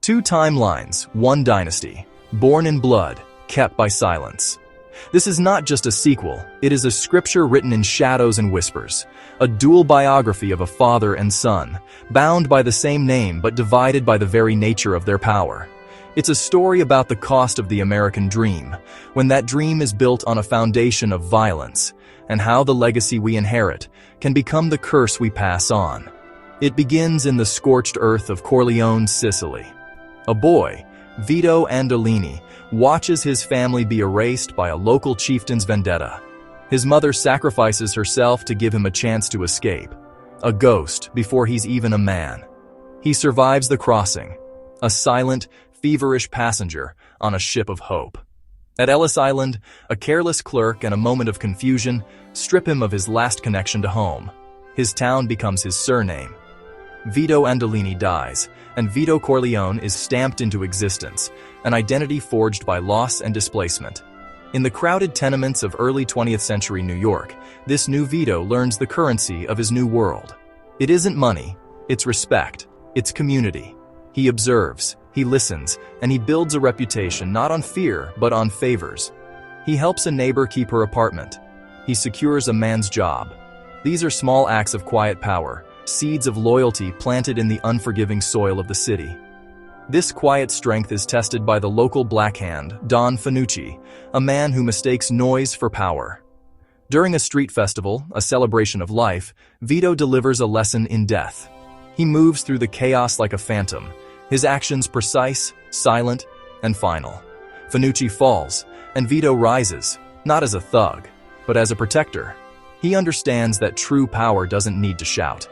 Two timelines, one dynasty. Born in blood, kept by silence. This is not just a sequel, it is a scripture written in shadows and whispers. A dual biography of a father and son, bound by the same name but divided by the very nature of their power. It's a story about the cost of the American dream, when that dream is built on a foundation of violence, and how the legacy we inherit can become the curse we pass on. It begins in the scorched earth of Corleone, Sicily. A boy, Vito Andolini, watches his family be erased by a local chieftain's vendetta. His mother sacrifices herself to give him a chance to escape, a ghost before he's even a man. He survives the crossing, a silent, feverish passenger on a ship of hope. At Ellis Island, a careless clerk and a moment of confusion strip him of his last connection to home. His town becomes his surname. Vito Andolini dies, and Vito Corleone is stamped into existence, an identity forged by loss and displacement. In the crowded tenements of early 20th century New York, this new Vito learns the currency of his new world. It isn't money, it's respect, it's community. He observes, he listens, and he builds a reputation not on fear but on favors. He helps a neighbor keep her apartment. He secures a man's job. These are small acts of quiet power, seeds of loyalty planted in the unforgiving soil of the city. This quiet strength is tested by the local black hand, Don Fanucci, a man who mistakes noise for power. During a street festival, a celebration of life, Vito delivers a lesson in death. He moves through the chaos like a phantom, his actions precise, silent, and final. Fanucci falls, and Vito rises, not as a thug, but as a protector. He understands that true power doesn't need to shout.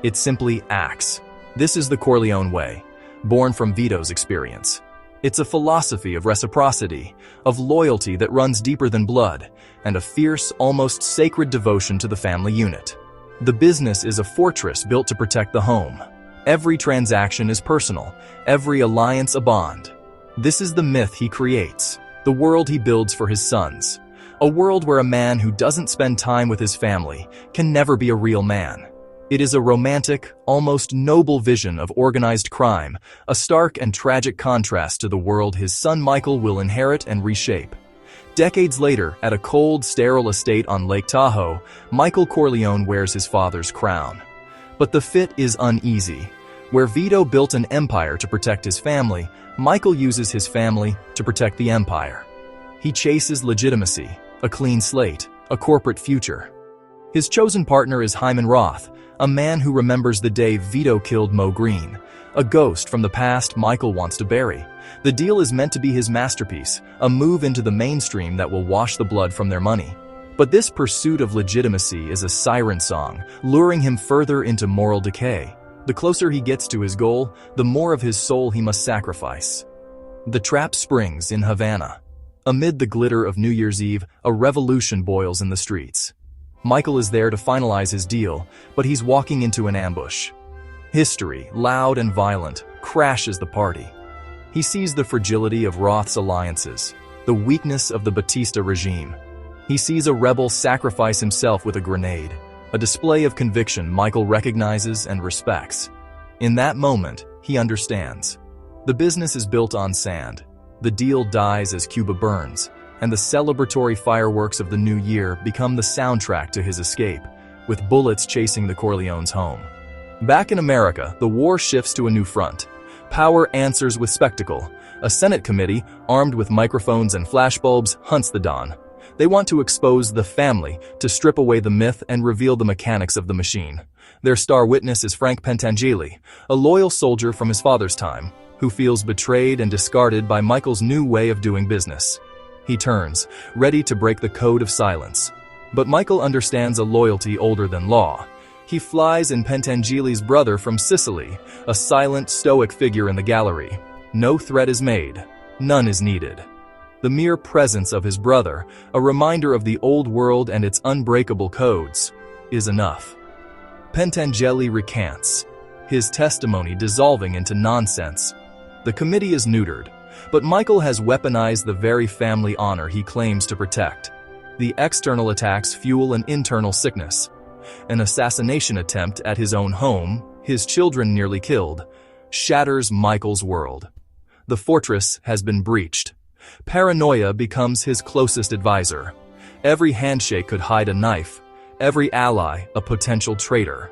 It simply acts. This is the Corleone way, born from Vito's experience. It's a philosophy of reciprocity, of loyalty that runs deeper than blood, and a fierce, almost sacred devotion to the family unit. The business is a fortress built to protect the home. Every transaction is personal, every alliance a bond. This is the myth he creates, the world he builds for his sons. A world where a man who doesn't spend time with his family can never be a real man. It is a romantic, almost noble vision of organized crime, a stark and tragic contrast to the world his son Michael will inherit and reshape. Decades later, at a cold, sterile estate on Lake Tahoe, Michael Corleone wears his father's crown. But the fit is uneasy. Where Vito built an empire to protect his family, Michael uses his family to protect the empire. He chases legitimacy, a clean slate, a corporate future. His chosen partner is Hyman Roth, a man who remembers the day Vito killed Mo Green, a ghost from the past Michael wants to bury. The deal is meant to be his masterpiece, a move into the mainstream that will wash the blood from their money. But this pursuit of legitimacy is a siren song, luring him further into moral decay. The closer he gets to his goal, the more of his soul he must sacrifice. The trap springs in Havana. Amid the glitter of New Year's Eve, a revolution boils in the streets. Michael is there to finalize his deal, but he's walking into an ambush. History, loud and violent, crashes the party. He sees the fragility of Roth's alliances, the weakness of the Batista regime. He sees a rebel sacrifice himself with a grenade, a display of conviction Michael recognizes and respects. In that moment, he understands. The business is built on sand. The deal dies as Cuba burns, and the celebratory fireworks of the new year become the soundtrack to his escape, with bullets chasing the Corleones home. Back in America, the war shifts to a new front. Power answers with spectacle. A Senate committee, armed with microphones and flashbulbs, hunts the dawn. They want to expose the family, to strip away the myth and reveal the mechanics of the machine. Their star witness is Frank Pentangeli, a loyal soldier from his father's time, who feels betrayed and discarded by Michael's new way of doing business. He turns, ready to break the code of silence. But Michael understands a loyalty older than law. He flies in Pentangeli's brother from Sicily, a silent, stoic figure in the gallery. No threat is made. None is needed. The mere presence of his brother, a reminder of the old world and its unbreakable codes, is enough. Pentangeli recants, his testimony dissolving into nonsense. The committee is neutered, but Michael has weaponized the very family honor he claims to protect. The external attacks fuel an internal sickness. An assassination attempt at his own home, his children nearly killed, shatters Michael's world. The fortress has been breached. Paranoia becomes his closest advisor. Every handshake could hide a knife, every ally a potential traitor.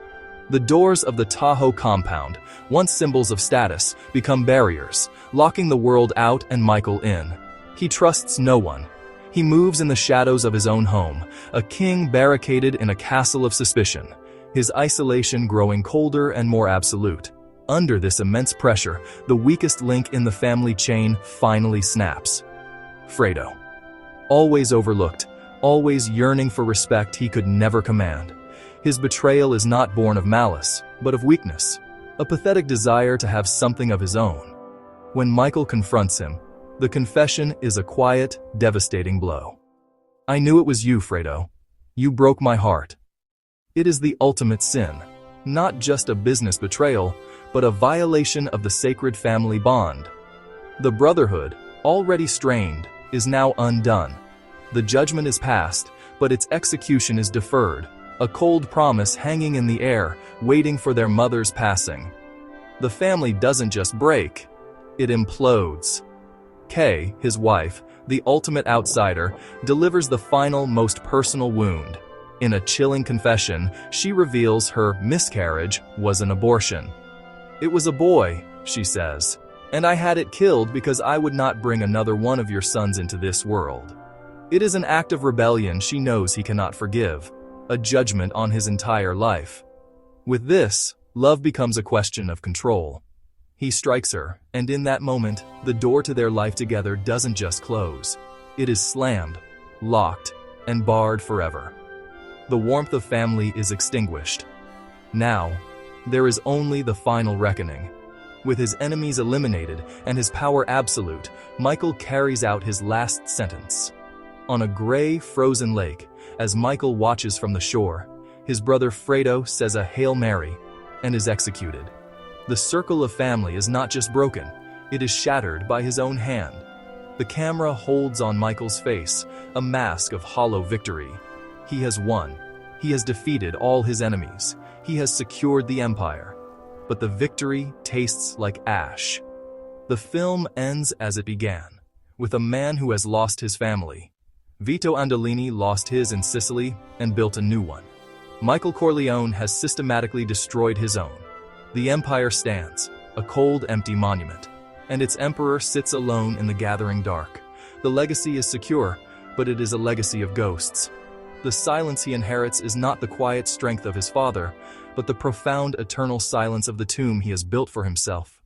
The doors of the Tahoe compound, once symbols of status, become barriers, locking the world out and Michael in. He trusts no one. He moves in the shadows of his own home, a king barricaded in a castle of suspicion, his isolation growing colder and more absolute. Under this immense pressure, the weakest link in the family chain finally snaps. Fredo. Always overlooked, always yearning for respect he could never command. His betrayal is not born of malice, but of weakness, a pathetic desire to have something of his own. When Michael confronts him, the confession is a quiet, devastating blow. "I knew it was you, Fredo. You broke my heart." It is the ultimate sin, not just a business betrayal, but a violation of the sacred family bond. The brotherhood, already strained, is now undone. The judgment is passed, but its execution is deferred, a cold promise hanging in the air, waiting for their mother's passing. The family doesn't just break, it implodes. Kay, his wife, the ultimate outsider, delivers the final, most personal wound. In a chilling confession, she reveals her miscarriage was an abortion. "It was a boy," she says, "and I had it killed because I would not bring another one of your sons into this world." It is an act of rebellion she knows he cannot forgive, a judgment on his entire life. With this, love becomes a question of control. He strikes her, and in that moment, the door to their life together doesn't just close. It is slammed, locked, and barred forever. The warmth of family is extinguished. Now, there is only the final reckoning. With his enemies eliminated and his power absolute, Michael carries out his last sentence. On a gray, frozen lake, as Michael watches from the shore, his brother Fredo says a Hail Mary and is executed. The circle of family is not just broken, it is shattered by his own hand. The camera holds on Michael's face, a mask of hollow victory. He has won. He has defeated all his enemies. He has secured the empire. But the victory tastes like ash. The film ends as it began, with a man who has lost his family. Vito Andolini lost his in Sicily and built a new one. Michael Corleone has systematically destroyed his own. The empire stands, a cold, empty monument, and its emperor sits alone in the gathering dark. The legacy is secure, but it is a legacy of ghosts. The silence he inherits is not the quiet strength of his father, but the profound eternal silence of the tomb he has built for himself.